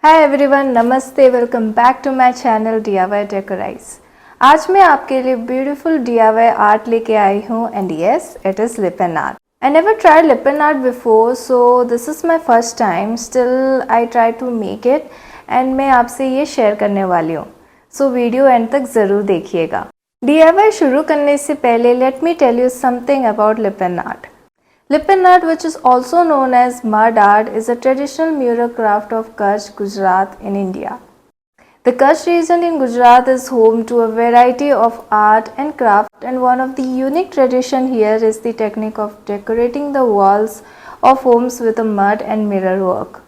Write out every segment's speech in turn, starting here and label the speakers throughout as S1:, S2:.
S1: हाय everyone, नमस्ते। Welcome back to my channel DIY decorise. आज मैं आपके लिए ब्यूटीफुल DIY आर्ट लेके आई हूँ and yes, it is Lippan art. I never tried Lippan art before, so this is my first time. Still I try to make it and मैं आपसे ये शेयर करने वाली हूँ। सो वीडियो एंड तक ज़रूर देखिएगा। DIY शुरू करने से पहले let me tell you something about Lippan art. Lipan art, which is also known as mud art, is a traditional mural craft of Kutch, Gujarat in India. The Kutch region in Gujarat is home to a variety of art and craft, and one of the unique tradition here is the technique of decorating the walls of homes with a mud and mirror work.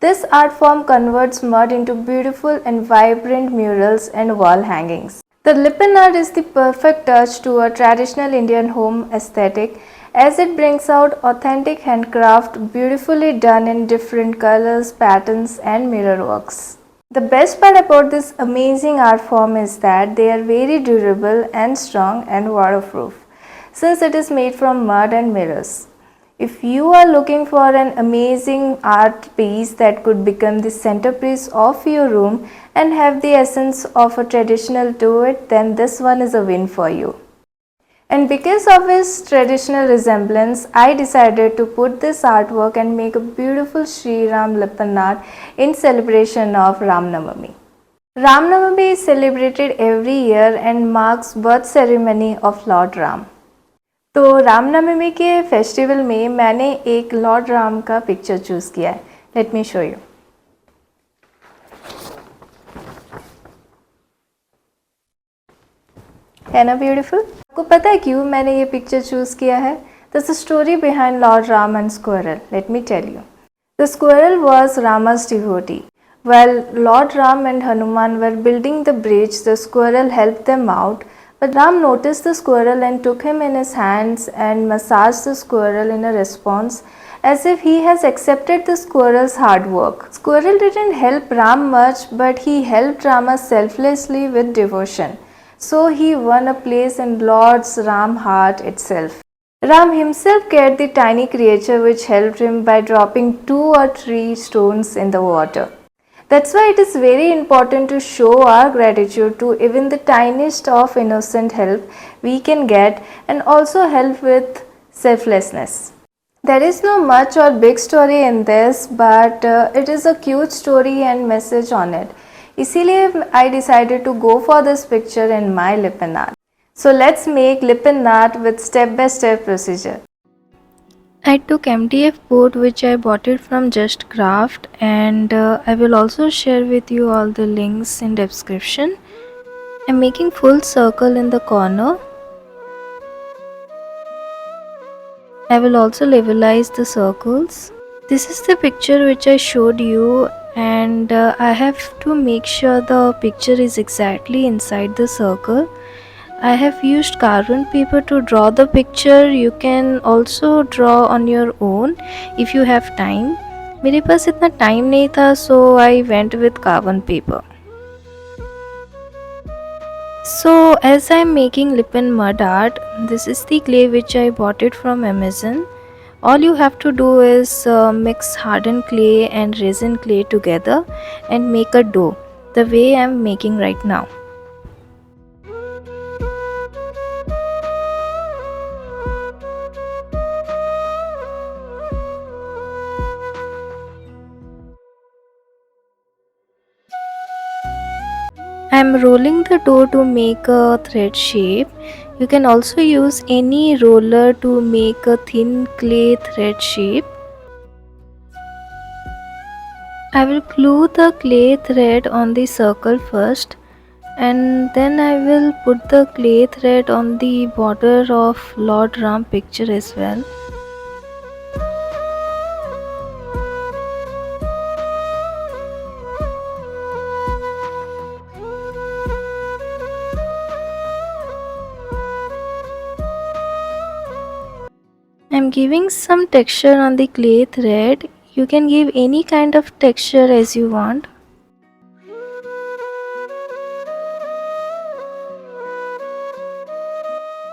S1: This art form converts mud into beautiful and vibrant murals and wall hangings. The Lipan art is the perfect touch to a traditional Indian home aesthetic as it brings out authentic handcraft beautifully done in different colors, patterns and mirror works. The best part about this amazing art form is that they are very durable and strong and waterproof since it is made from mud and mirrors. If you are looking for an amazing art piece that could become the centerpiece of your room and have the essence of a traditional to it, then this one is a win for you. And because of its traditional resemblance, I decided to put this artwork and make a beautiful Sri Ram Lipan art in celebration of Ram Navami. Ram Navami is celebrated every year and marks birth ceremony of Lord Ram. तो रामनवमी के festival में मैंने एक Lord Ram का picture choose किया है। Let me show you. है ना ब्यूटीफुल? आपको पता है क्यों मैंने ये पिक्चर चूज़ किया है? There's a story behind Lord Ram and squirrel. Let me tell you. The squirrel was Rama's devotee. While Lord Ram and Hanuman were building the bridge, the squirrel helped them out. But Ram noticed the squirrel and took him in his hands and massaged the squirrel in a response as if he has accepted the squirrel's hard work. Squirrel didn't help Ram much, but he helped Rama selflessly with devotion. So he won a place in Lord's Ram heart itself. Ram himself cared the tiny creature which helped him by dropping 2 or 3 stones in the water. That's why it is very important to show our gratitude to even the tiniest of innocent help we can get and also help with selflessness. There is no much or big story in this, but it is a cute story and message on it. इसीलिए I decided to go for this picture in my Lipan art. So let's make Lipan art with step-by-step procedure. I took MDF board which I bought it from Just Craft, and I will also share with you all the links in description. I'm making full circle in the corner. I will also levelize the circles. This is the picture which I showed you, and I have to make sure the picture is exactly inside the circle. I have used carbon paper to draw the picture. You can also draw on your own if you have time. मेरे पास इतना time नहीं था, so I went with carbon paper. So as I am making Lipan mud art, this is the clay which I bought it from Amazon. All you have to do is mix hardened clay and resin clay together and make a dough the way I am making right now. I am rolling the dough to make a thread shape. You can also use any roller to make a thin clay thread shape. I will glue the clay thread on the circle first, and then I will put the clay thread on the border of Lord Ram picture as well. I am giving some texture on the clay thread. You can give any kind of texture as you want.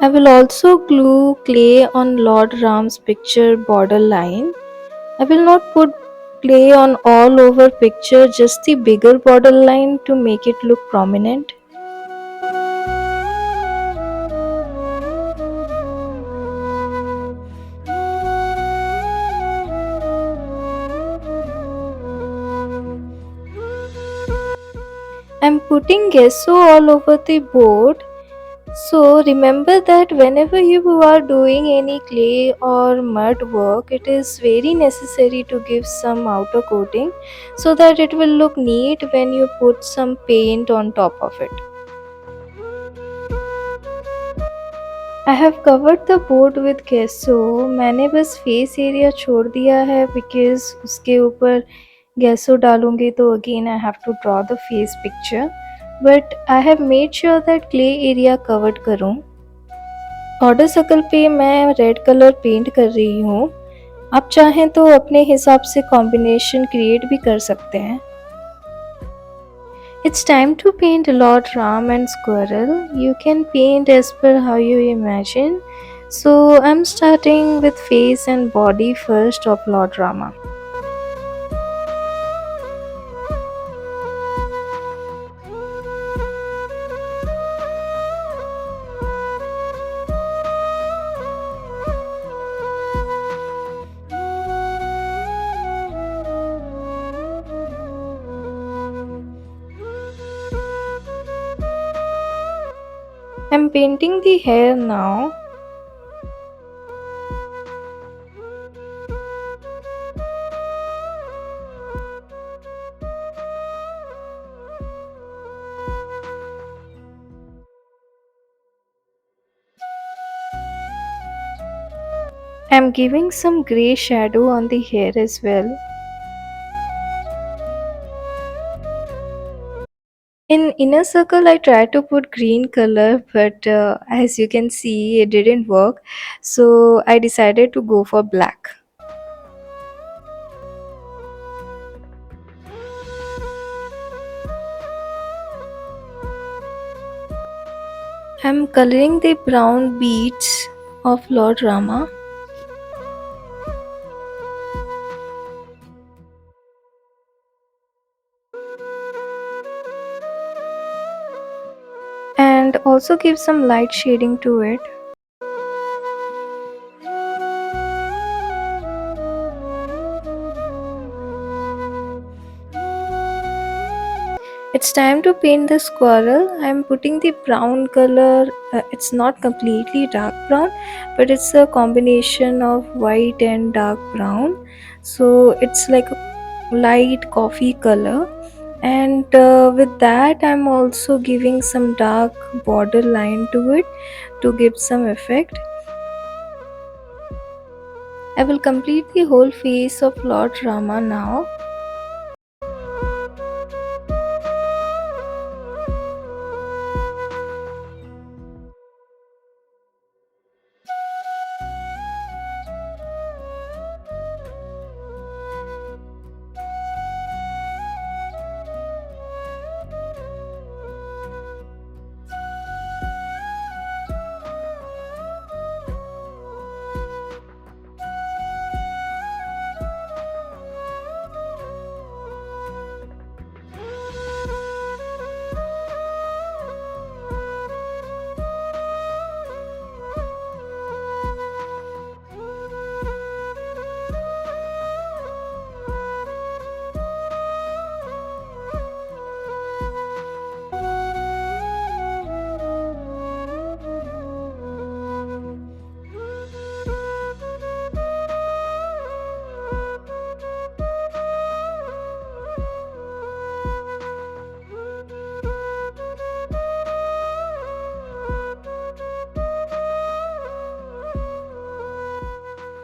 S1: I will also glue clay on Lord Ram's picture border line. I will not put clay on all over picture, just the bigger borderline to make it look prominent. I'm putting gesso all over the board. So remember that whenever you are doing any clay or mud work, it is very necessary to give some outer coating so that it will look neat when you put some paint on top of it. I have covered the board with gesso. मैंने बस face area छोड़ दिया है because उसके ऊपर gesso डालूंगी तो again I have to draw the face picture. But I have made sure that clay area covered करूँ. ऑर्डर सर्कल पे मैं रेड कलर पेंट कर रही हूँ. आप चाहें तो अपने हिसाब से कॉम्बिनेशन क्रिएट भी कर सकते हैं. It's time to paint Lord Ram and Squirrel. You can paint as per how you imagine. So I'm starting with face and body first of Lord Rama. I'm painting the hair now. I'm giving some grey shadow on the hair as well. In inner circle I tried to put green color, but as you can see it didn't work, so I decided to go for black. I'm coloring the brown beads of Lord Rama. And also give some light shading to it. It's time to paint the squirrel. I'm putting the brown color. It's not completely dark brown, but it's a combination of white and dark brown. So it's like a light coffee color. And with that, I'm also giving some dark border line to it to give some effect. I will complete the whole face of Lord Rama now.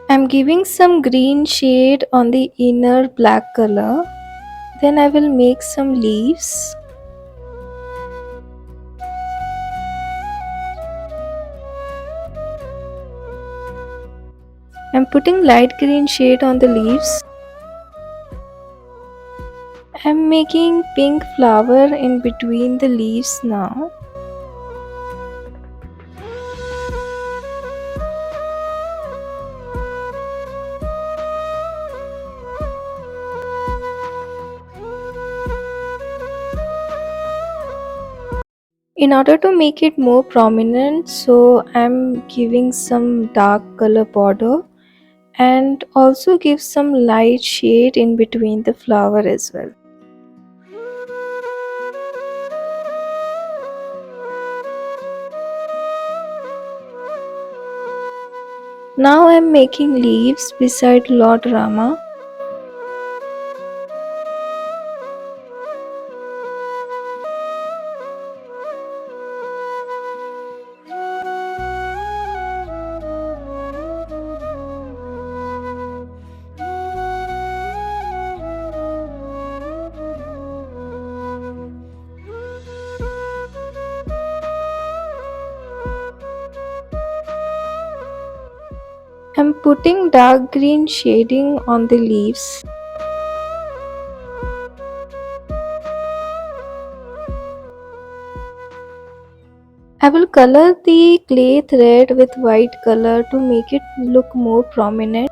S1: I'm giving some green shade on the inner black color. Then I will make some leaves. I'm putting light green shade on the leaves. I'm making pink flower in between the leaves now. In order to make it more prominent, so I'm giving some dark color border and also give some light shade in between the flower as well. Now I'm making leaves beside Lord Rama. I'm putting dark green shading on the leaves. I will color the clay thread with white color to make it look more prominent.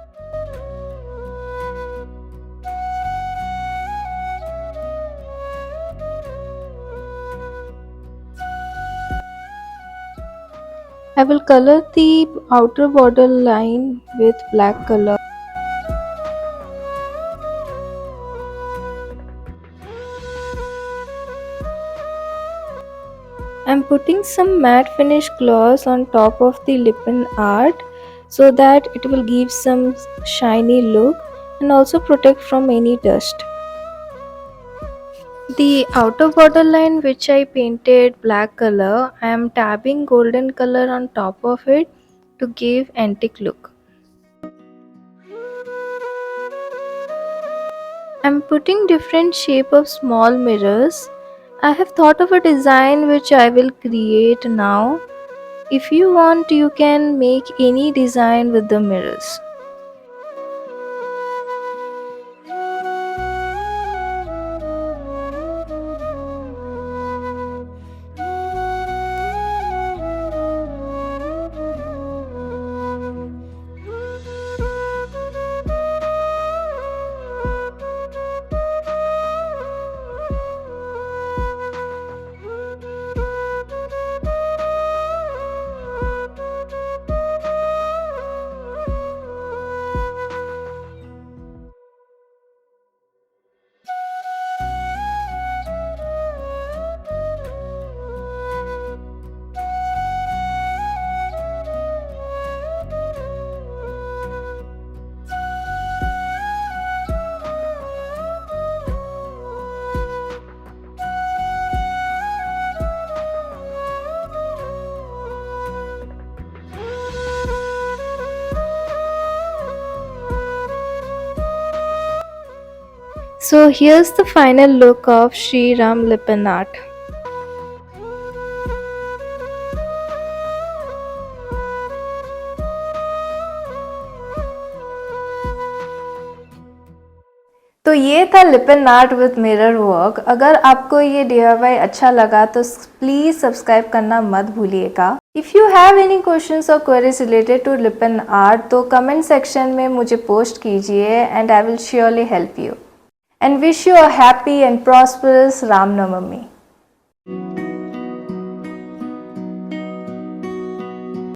S1: I will color the outer border line with black color. I'm putting some matte finish gloss on top of the lip art so that it will give some shiny look and also protect from any dust. The outer border line which I painted black color, I am tabbing golden color on top of it to give antique look. I'm putting different shape of small mirrors. I have thought of a design which I will create now. If you want, you can make any design with the mirrors. So here's the final look of Sri Ram Lipan art. तो ये था लिपन art with mirror work. अगर आपको ये DIY अच्छा लगा तो please subscribe करना मत भूलिएगा। If you have any questions और queries related to Lippan art तो कमेंट सेक्शन में मुझे पोस्ट कीजिए and I will surely help you and wish you a happy and prosperous Ramnavami.